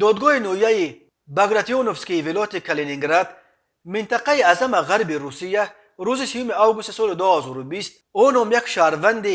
دادگاه نویه باگراتیونوفسکی ولایت کالینینگراد منطقه اعظم غرب روسیه روز 3 آگوست سال 2020 اونم یک شهروند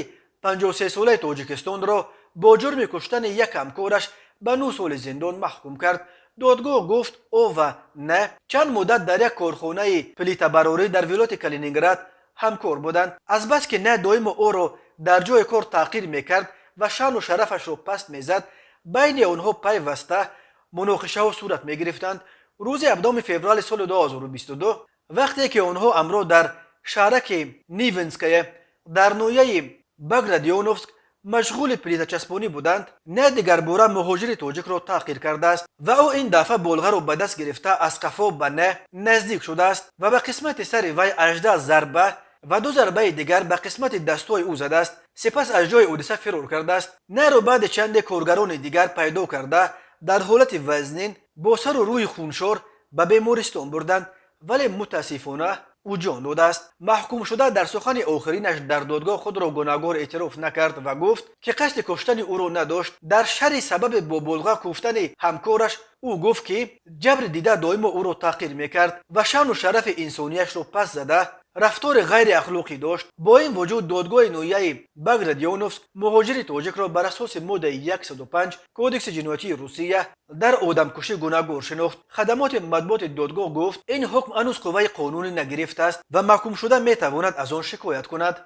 53 ساله تاجیکستان را با جرم کشتن یک همکارش به 9 سال زندان محکوم کرد. دادگاه گفت او و نه چند مدت در یک کارخانه پلیتبراری در ولایت کالینینگراد همکار بودند. از بس که نه دائم او را در جای کار تحقیر میکرد و شان و شرفش را پست میزد، بین آنها پیوسته مناقشه ها صورت میگرفتند. روز 17 فوریه سال 2022 وقتی که آنها امروز در شهرک نیونسکیه در نویه باگراتیونوفسک مشغول پلیت چسبانی بودند، نه دیگر باره مهاجر تاجیک را تحقیر کرده است و او این دفعه بلغه را به دست گرفته از قفا به نه نزدیک شده است و به قسمت سر وی 18 ضربه و 2 ضربه دیگر به قسمت دستای او زده است. سپس از جای حادثه فرار کرده است. نه را بعد چند کارگران دیگر پیدا کرده در حالت وزنین با سر و روی خونشور به بیمارستان بردند، ولی متاسفانه او جان داده است. محکوم شده در سخن آخرینش در دادگاه خود را گناهکار اعتراف نکرد و گفت که قصد کشتن او را نداشت. در شرح سبب با بلغه کوفتن همکارش او گفت که جبر دیده دائم او را تحقیر میکرد و شان و شرف انسانیش را پس زده رفتار غیر اخلاقی داشت. با این وجود دادگاه نویه باگراتیونوفسک مهاجر تاجیک را بر اساس ماده 105 کودکس جنایتی روسیه در آدمکشی گناهکار شناخت. خدمات مطبوعات دادگاه گفت این حکم هنوز قوه قانونی نگرفته است و محکوم شده میتواند از آن شکایت کند.